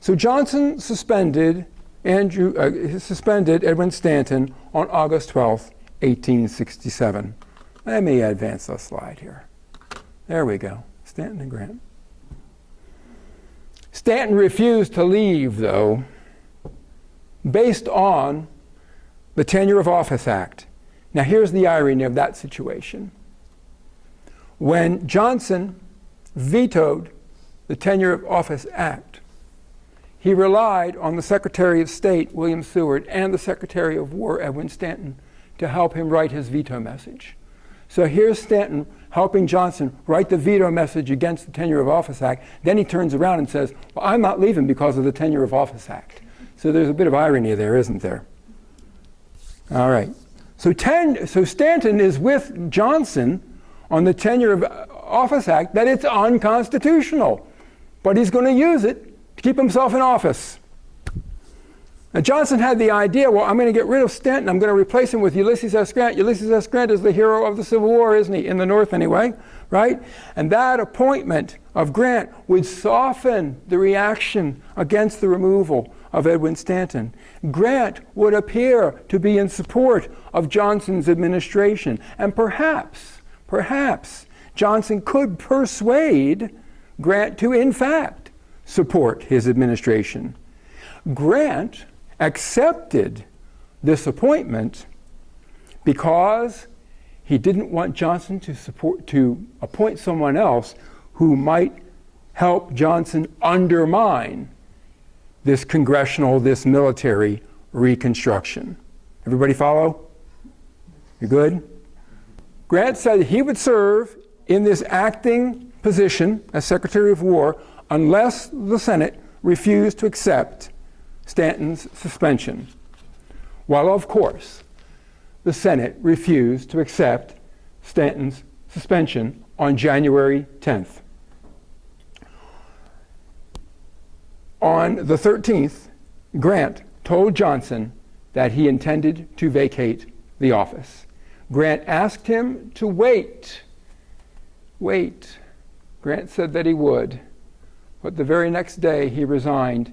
So Johnson suspended Edwin Stanton on August 12th, 1867. Let me advance the slide here. There we go, Stanton and Grant. Stanton refused to leave, though, based on the Tenure of Office Act. Now here's the irony of that situation. When Johnson vetoed the Tenure of Office Act, he relied on the Secretary of State, William Seward, and the Secretary of War, Edwin Stanton, to help him write his veto message. So here's Stanton helping Johnson write the veto message against the Tenure of Office Act. Then he turns around and says, well, I'm not leaving because of the Tenure of Office Act. So there's a bit of irony there, isn't there? All right. So Stanton is with Johnson on the Tenure of Office Act that it's unconstitutional, but he's going to use it to keep himself in office. Now Johnson had the idea, well, I'm going to get rid of Stanton. I'm going to replace him with Ulysses S. Grant. Ulysses S. Grant is the hero of the Civil War, isn't he? In the North anyway, right? And that appointment of Grant would soften the reaction against the removal of Edwin Stanton. Grant would appear to be in support of Johnson's administration. And perhaps Johnson could persuade Grant to, in fact, support his administration. Grant accepted this appointment because he didn't want Johnson to appoint someone else who might help Johnson undermine this congressional, this military Reconstruction. Everybody follow? You good? Grant said he would serve in this acting position as Secretary of War unless the Senate refused to accept Stanton's suspension. Well, of course, the Senate refused to accept Stanton's suspension on January 10th. On the 13th, Grant told Johnson that he intended to vacate the office. Grant asked him to wait. Grant said that he would, but the very next day he resigned,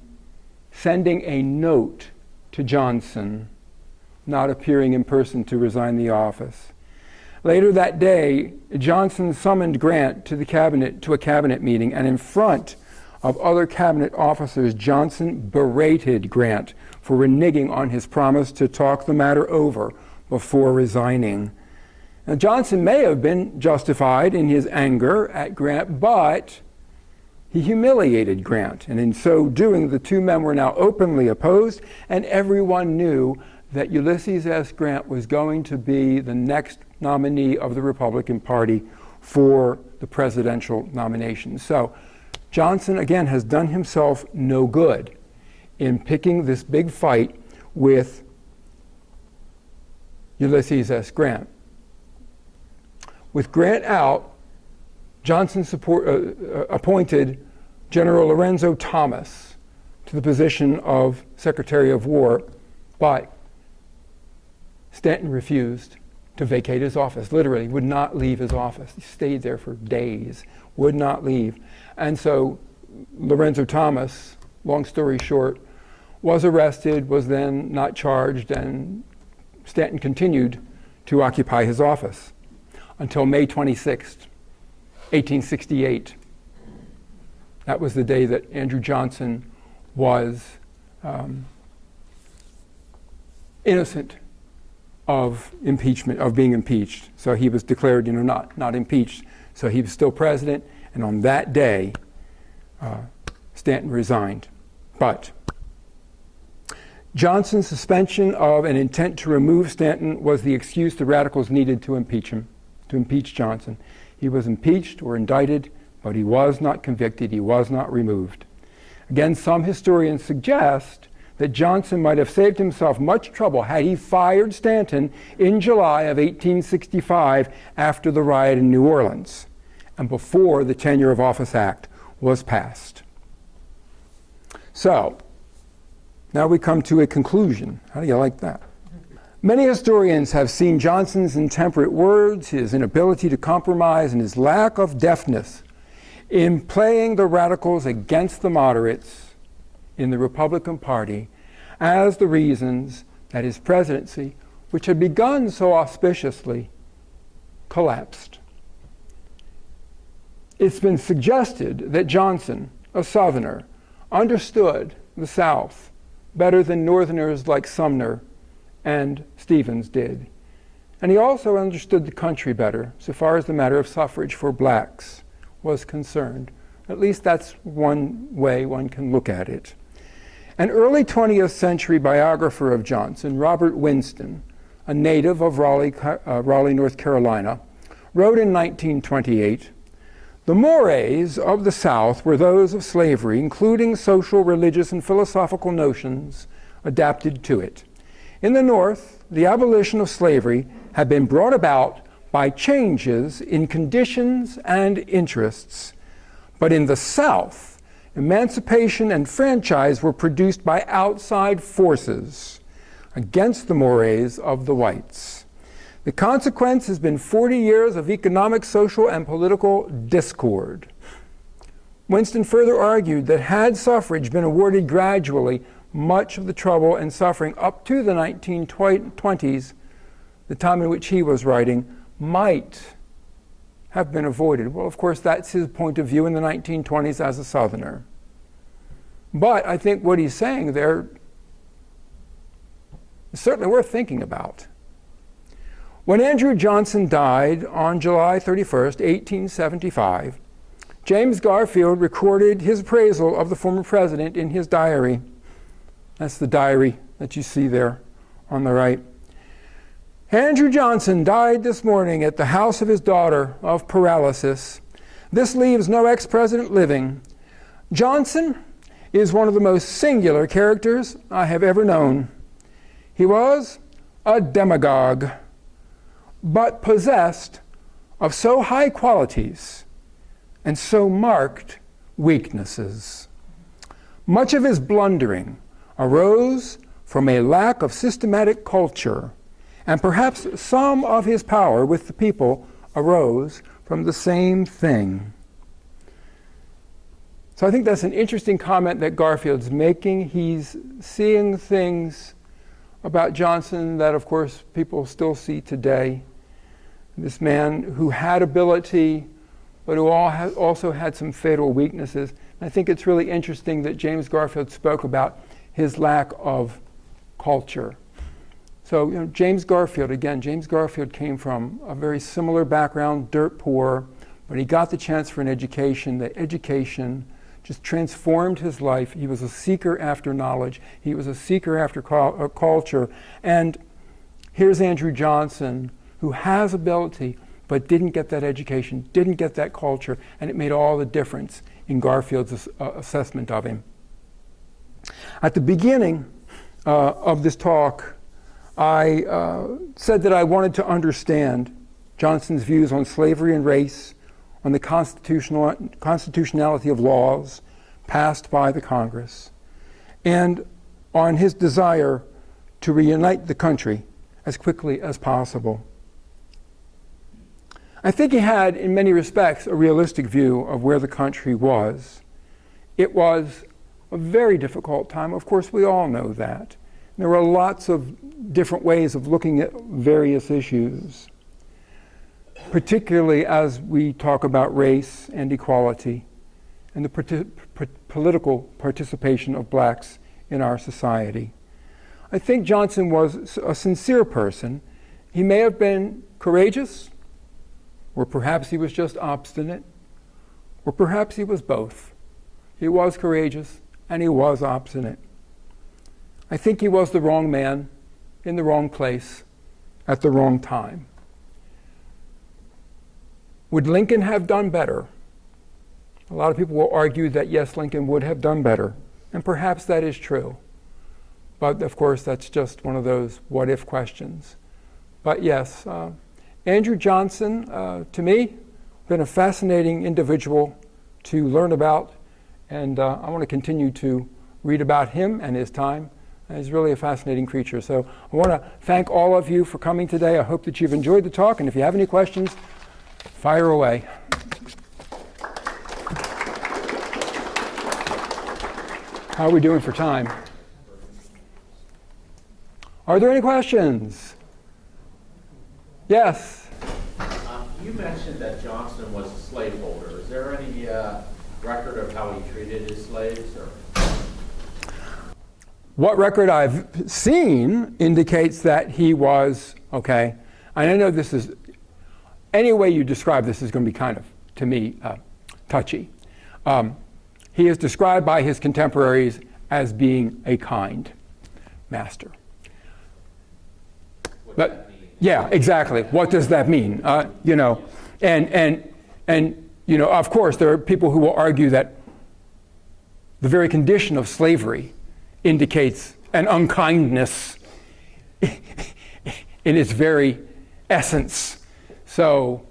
sending a note to Johnson, not appearing in person to resign the office. Later that day, Johnson summoned Grant to a cabinet meeting, and in front of other cabinet officers, Johnson berated Grant for reneging on his promise to talk the matter over before resigning. Now, Johnson may have been justified in his anger at Grant, but he humiliated Grant, and in so doing, the two men were now openly opposed, and everyone knew that Ulysses S. Grant was going to be the next nominee of the Republican Party for the presidential nomination. So Johnson, again, has done himself no good in picking this big fight with Ulysses S. Grant. With Grant out, Johnson appointed General Lorenzo Thomas to the position of Secretary of War, but Stanton refused to vacate his office, literally would not leave his office. He stayed there for days, would not leave. And so Lorenzo Thomas, long story short, was arrested, was then not charged, and Stanton continued to occupy his office until May 26th, 1868. That was the day that Andrew Johnson was innocent of impeachment, of being impeached. So he was declared, not impeached. So he was still president, and on that day, Stanton resigned. But Johnson's suspension of an intent to remove Stanton was the excuse the radicals needed to impeach him, to impeach Johnson. He was impeached or indicted, but he was not convicted, he was not removed. Again, some historians suggest that Johnson might have saved himself much trouble had he fired Stanton in July of 1865 after the riot in New Orleans and before the Tenure of Office Act was passed. So, now we come to a conclusion. How do you like that? Many historians have seen Johnson's intemperate words, his inability to compromise, and his lack of deftness in playing the radicals against the moderates in the Republican Party as the reasons that his presidency, which had begun so auspiciously, collapsed. It's been suggested that Johnson, a Southerner, understood the South better than Northerners like Sumner and Stevens did. And he also understood the country better, so far as the matter of suffrage for blacks was concerned. At least that's one way one can look at it. An early 20th century biographer of Johnson, Robert Winston, a native of Raleigh, North Carolina, wrote in 1928, "The mores of the South were those of slavery, including social, religious, and philosophical notions adapted to it. In the North, the abolition of slavery had been brought about by changes in conditions and interests, but in the South, emancipation and franchise were produced by outside forces against the mores of the whites. The consequence has been 40 years of economic, social, and political discord." Winston further argued that had suffrage been awarded gradually, much of the trouble and suffering up to the 1920s, the time in which he was writing, might have been avoided. Well, of course, that's his point of view in the 1920s as a Southerner. But I think what he's saying there is certainly worth thinking about. When Andrew Johnson died on July 31st, 1875, James Garfield recorded his appraisal of the former president in his diary. That's the diary that you see there on the right. "Andrew Johnson died this morning at the house of his daughter of paralysis. This leaves no ex-president living. Johnson is one of the most singular characters I have ever known. He was a demagogue, but possessed of so high qualities and so marked weaknesses. Much of his blundering arose from a lack of systematic culture, and perhaps some of his power with the people arose from the same thing." So I think that's an interesting comment that Garfield's making. He's seeing things about Johnson that, of course, people still see today. This man who had ability, but who also had some fatal weaknesses. And I think it's really interesting that James Garfield spoke about his lack of culture. So, James Garfield came from a very similar background, dirt poor, but he got the chance for an education. The education just transformed his life. He was a seeker after knowledge. He was a seeker after culture. And here's Andrew Johnson, who has ability, but didn't get that education, didn't get that culture, and it made all the difference in Garfield's assessment of him. At the beginning of this talk, I said that I wanted to understand Johnson's views on slavery and race, on the constitutionality of laws passed by the Congress, and on his desire to reunite the country as quickly as possible. I think he had, in many respects, a realistic view of where the country was. It was a very difficult time. Of course, we all know that. There were lots of different ways of looking at various issues, particularly as we talk about race and equality and the political participation of blacks in our society. I think Johnson was a sincere person. He may have been courageous, or perhaps he was just obstinate, or perhaps he was both. He was courageous and he was obstinate. I think he was the wrong man in the wrong place at the wrong time. Would Lincoln have done better? A lot of people will argue that yes, Lincoln would have done better, and perhaps that is true. But of course, that's just one of those what-if questions. But yes, Andrew Johnson, to me, been a fascinating individual to learn about, and I want to continue to read about him and his time He's really a fascinating creature. So I want to thank all of you for coming today. I hope that you've enjoyed the talk, and if you have any questions, fire away. How are we doing for time? Are there any questions? Yes? You mentioned that Johnson was a slaveholder. Is there any record of how he treated his slaves? Or? What record I've seen indicates that he was, okay, and I know this is, any way you describe this is going to be kind of, to me, touchy. He is described by his contemporaries as being a kind master. But yeah, exactly. What does that mean? You know, and you know, of course, there are people who will argue that the very condition of slavery indicates an unkindness in its very essence. So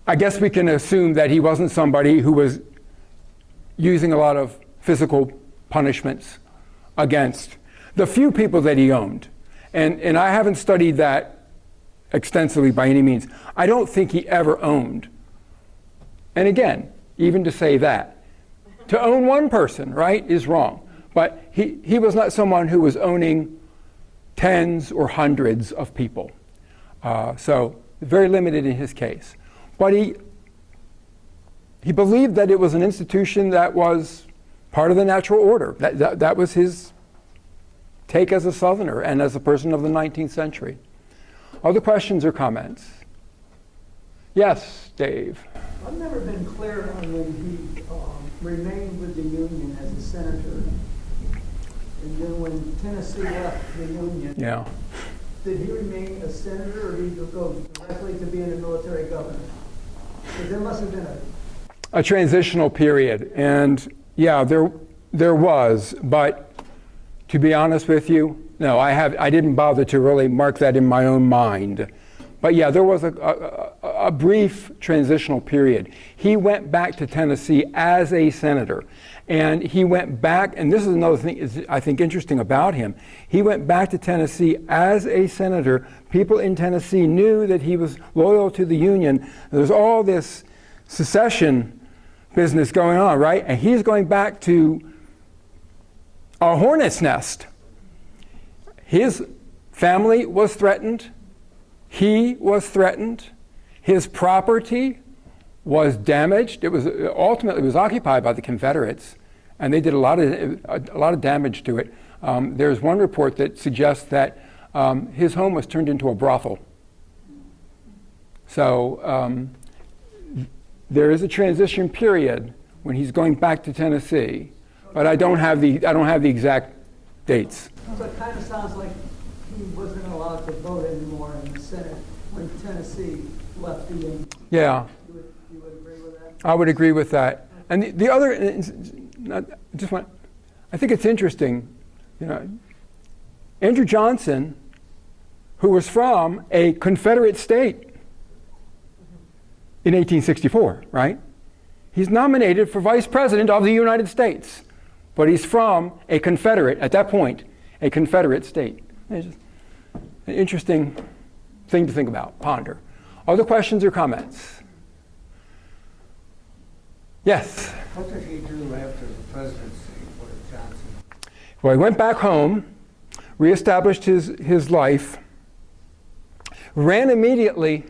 I guess we can assume that he wasn't somebody who was using a lot of physical punishments against the few people that he owned. And I haven't studied that extensively by any means. I don't think he ever owned. And again, even to say that, to own one person, right, is wrong. But he was not someone who was owning tens or hundreds of people. So very limited in his case. But he believed that it was an institution that was part of the natural order. That was his take as a Southerner and as a person of the 19th century. Other questions or comments? Yes, Dave. I've never been clear on when he remained with the Union as a senator. And then when Tennessee left the Union, did he remain a senator or did he go directly to being a military governor? Because there must have been a transitional period. And yeah, there was, but to be honest with you, no, I didn't bother to really mark that in my own mind. But yeah, there was a brief transitional period. He went back to Tennessee as a senator. And he went back, and this is another thing is I think interesting about him. He went back to Tennessee as a senator. People in Tennessee knew that he was loyal to the Union. There's all this secession business going on, right? And he's going back to a hornet's nest. His family was threatened. He was threatened. His property was damaged. It was ultimately occupied by the Confederates, and they did a lot of damage to it. There's one report that suggests that his home was turned into a brothel. So there is a transition period when he's going back to Tennessee, but I don't have the exact dates. So it kind of sounds like he wasn't allowed to vote anymore in the Senate when Tennessee left the Union. Yeah. You would agree with that? I would agree with that. And the other, I think it's interesting, you know, Andrew Johnson, who was from a Confederate state in 1864, right? He's nominated for Vice President of the United States, but he's from a Confederate, at that point, a Confederate state. It's just an interesting thing to think about, ponder. Other questions or comments? Yes? What did he do after the presidency for Johnson? Well, he went back home, reestablished his life, ran immediately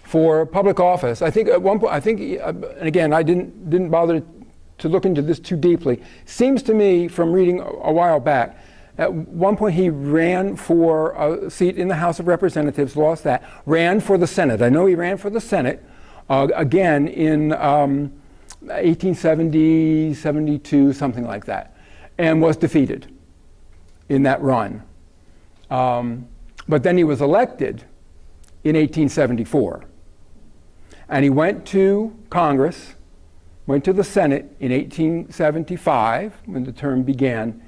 for public office. I think at one point, and again, I didn't bother to look into this too deeply. Seems to me from reading a while back, at one point he ran for a seat in the House of Representatives, lost that, ran for the Senate. I know he ran for the Senate again in 1870, 72, something like that, and was defeated in that run. But then he was elected in 1874. And he went to Congress, went to the Senate in 1875 when the term began.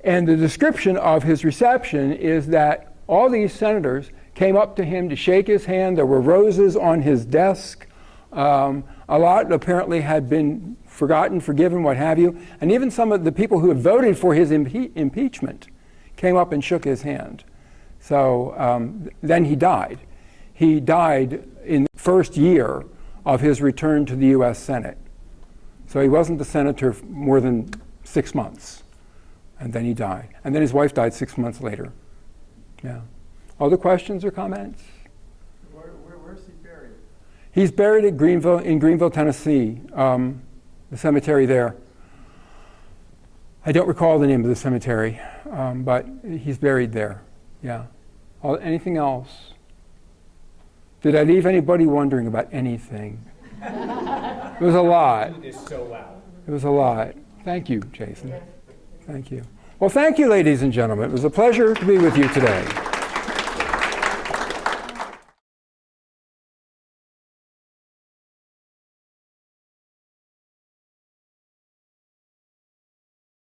And the description of his reception is that all these senators came up to him to shake his hand. There were roses on his desk. A lot apparently had been forgotten, forgiven, what have you. And even some of the people who had voted for his impeachment came up and shook his hand. So then he died. He died in the first year of his return to the U.S. Senate. So he wasn't the senator more than 6 months. And then he died. And then his wife died 6 months later. Yeah. Other questions or comments? Where's he buried? He's buried at Greenville, Tennessee, the cemetery there. I don't recall the name of the cemetery, but he's buried there. Yeah. Anything else? Did I leave anybody wondering about anything? It was a lot. You did so well. It was a lot. Thank you, Jason. Thank you. Well, thank you, ladies and gentlemen. It was a pleasure to be with you today.